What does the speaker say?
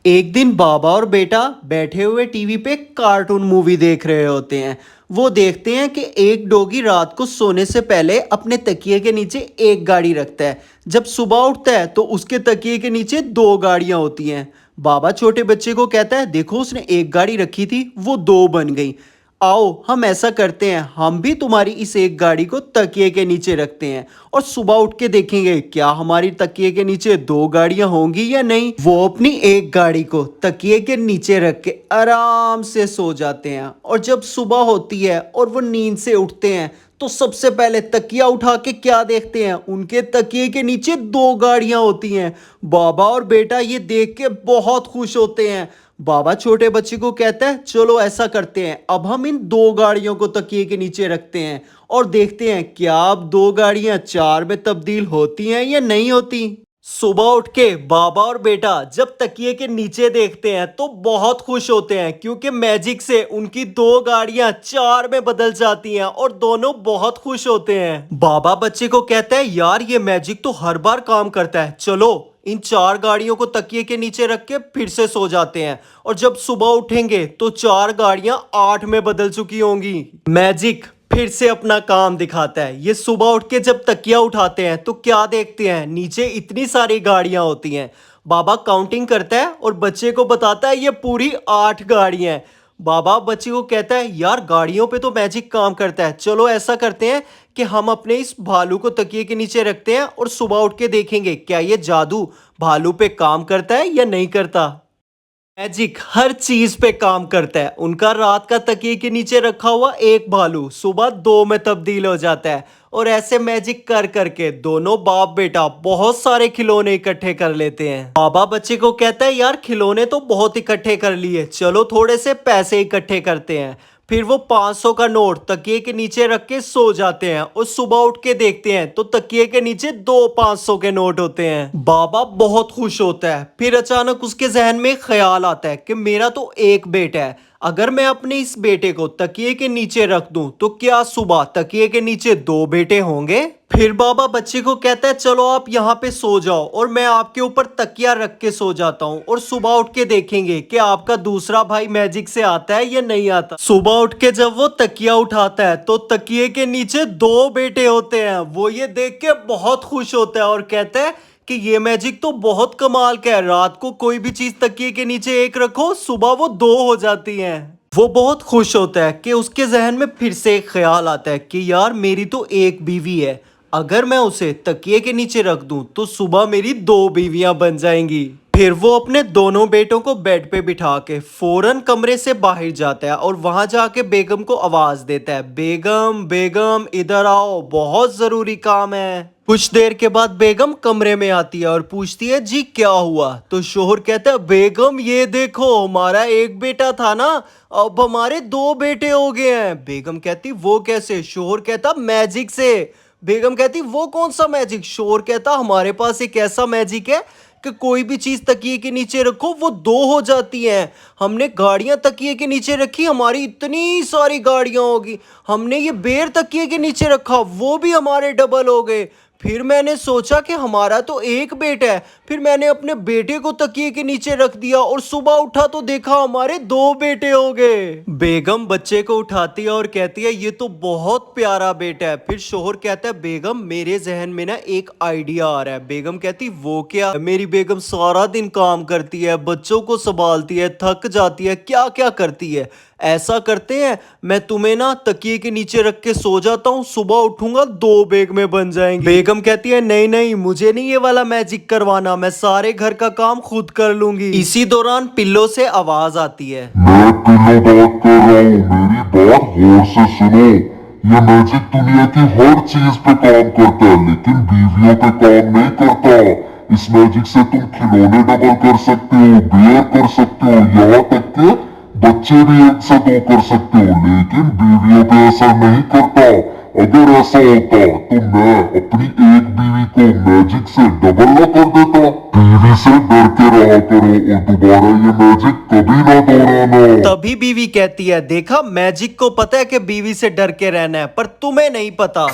एक दिन बाबा और बेटा बैठे हुए टीवी पे कार्टून मूवी देख रहे होते हैं। वो देखते हैं कि एक डॉगी रात को सोने से पहले अपने तकिए के नीचे एक गाड़ी रखता है। जब सुबह उठता है तो उसके तकिए के नीचे दो गाड़ियां होती हैं। बाबा छोटे बच्चे को कहता है, देखो उसने एक गाड़ी रखी थी, वो दो बन गई। आओ हम ऐसा करते हैं, हम भी तुम्हारी इस एक गाड़ी को तकिए के नीचे रखते हैं और सुबह उठ के देखेंगे क्या हमारी तकिए के नीचे दो गाड़ियां होंगी या नहीं। वो अपनी एक गाड़ी को तकिए के नीचे रख के आराम से सो जाते हैं और जब सुबह होती है और वो नींद से उठते हैं तो सबसे पहले तकिया उठा के क्या देखते हैं, उनके तकिए के नीचे दो गाड़ियां होती हैं। बाबा और बेटा ये देख के बहुत खुश होते हैं। बाबा छोटे बच्चे को कहता है, चलो ऐसा करते हैं, अब हम इन दो गाड़ियों को तकिए के नीचे रखते हैं और देखते हैं क्या अब दो गाड़ियां चार में तब्दील होती हैं या नहीं होती। सुबह उठ के बाबा और बेटा जब तकिए के नीचे देखते हैं तो बहुत खुश होते हैं क्योंकि मैजिक से उनकी दो गाड़ियां चार में बदल जाती हैं और दोनों बहुत खुश होते हैं। बाबा बच्चे को कहता है, यार ये मैजिक तो हर बार काम करता है, चलो इन चार गाड़ियों को तकिए के नीचे रख के फिर से सो जाते हैं और जब सुबह उठेंगे तो चार गाड़ियां आठ में बदल चुकी होंगी। मैजिक फिर से अपना काम दिखाता है। ये सुबह उठ के जब तकिया उठाते हैं तो क्या देखते हैं, नीचे इतनी सारी गाड़ियां होती हैं। बाबा काउंटिंग करता है और बच्चे को बताता है ये पूरी आठ गाड़ियां हैं। बाबा बच्चे को कहता है, यार गाड़ियों पे तो मैजिक काम करता है, चलो ऐसा करते हैं कि हम अपने इस भालू को तकिए के नीचे रखते हैं और सुबह उठ के देखेंगे क्या ये जादू भालू पे काम करता है या नहीं करता। मैजिक हर चीज पे काम करता है। उनका रात का तकिए के नीचे रखा हुआ एक भालू सुबह दो में तब्दील हो जाता है और ऐसे मैजिक कर करके दोनों बाप बेटा बहुत सारे खिलौने इकट्ठे कर लेते हैं। बाबा बच्चे को कहता है, यार खिलौने तो बहुत इकट्ठे कर लिए, चलो थोड़े से पैसे इकट्ठे करते हैं। फिर वो 500 का नोट तकिए के नीचे रख के सो जाते हैं और सुबह उठ के देखते हैं तो तकिए के नीचे दो 500 के नोट होते हैं। बाबा बहुत खुश होता है। फिर अचानक उसके जहन में ख्याल आता है कि मेरा तो एक बेटा है, अगर मैं अपने इस बेटे को तकिए के नीचे रख दूं तो क्या सुबह तकिए के नीचे दो बेटे होंगे। फिर बाबा बच्चे को कहता है, चलो आप यहाँ पे सो जाओ और मैं आपके ऊपर तकिया रख के सो जाता हूँ और सुबह उठ के देखेंगे कि आपका दूसरा भाई मैजिक से आता है या नहीं आता। सुबह उठ के जब वो तकिया उठाता है तो तकिए के नीचे दो बेटे होते हैं। वो ये देख के बहुत खुश होता है और कहता है कि ये मैजिक तो बहुत कमाल का है, रात को कोई भी चीज तकिए के नीचे एक रखो सुबह वो दो हो जाती हैं। वो बहुत खुश होता है कि उसके जहन में फिर से एक ख्याल आता है कि यार मेरी तो एक बीवी है, अगर मैं उसे तकिए के नीचे रख दूं तो सुबह मेरी दो बीवियां बन जाएंगी। फिर वो अपने दोनों बेटों को बेड पे बिठा के फौरन कमरे से बाहर जाता है और वहां जाके बेगम को आवाज देता है, बेगम बेगम इधर आओ, बहुत जरूरी काम है। कुछ देर के बाद बेगम कमरे में आती है और पूछती है, जी क्या हुआ। तो शोहर कहता है, बेगम ये देखो हमारा एक बेटा था ना, अब हमारे दो बेटे हो गए हैं। बेगम कहती, वो कैसे। शोहर कहता, मैजिक से। बेगम कहती, वो कौन सा मैजिक। शोहर कहता, हमारे पास एक ऐसा मैजिक है कि कोई भी चीज तकिए के नीचे रखो वो दो हो जाती हैं। हमने गाड़ियां तकिए के नीचे रखी, हमारी इतनी सारी गाड़ियां होगी। हमने ये बेर तकिए के नीचे रखा, वो भी हमारे डबल हो गए। फिर मैंने सोचा कि हमारा तो एक बेटा है, फिर मैंने अपने बेटे को तकिए के नीचे रख दिया और सुबह उठा तो देखा हमारे दो बेटे हो गए। बेगम बच्चे को उठाती है और कहती है, ये तो बहुत प्यारा बेटा है। फिर शोहर कहता है, बेगम मेरे जहन में ना एक आइडिया आ रहा है। बेगम कहती, वो क्या। मेरी बेगम सारा दिन काम करती है, बच्चों को संभालती है, थक जाती है, क्या क्या करती है। ऐसा करते हैं, मैं तुम्हें ना तकिए के नीचे रख के सो जाता हूँ, सुबह उठूंगा दो बेग में बन जाएंगे। बेगम कहती है, नहीं नहीं मुझे नहीं ये वाला मैजिक करवाना, मैं सारे घर का काम खुद कर लूंगी। इसी दौरान पिल्लो से आवाज आती है, मैं पिल्लो बात कर रहा हूँ, मेरी बात गौर से सुनो। ये मैजिक दुनिया की हर चीज पे काम करता है लेकिन बीवियों पे काम नहीं करता। इस मैजिक से तुम खिलौने डबल कर सकते हो, बेयर कर सकते हो, यहाँ तक के बच्चे भी एक से दो कर सकते हो, लेकिन बीवियों पे ऐसा नहीं करता। अगर ऐसा होता तो मैं अपनी एक बीवी को मैजिक से डबल ना कर देता। बीवी से डर के रहा करो और दोबारा ये मैजिक कभी ना दोहराना। तभी बीवी कहती है, देखा मैजिक को पता है कि बीवी से डर के रहना है पर तुम्हें नहीं पता।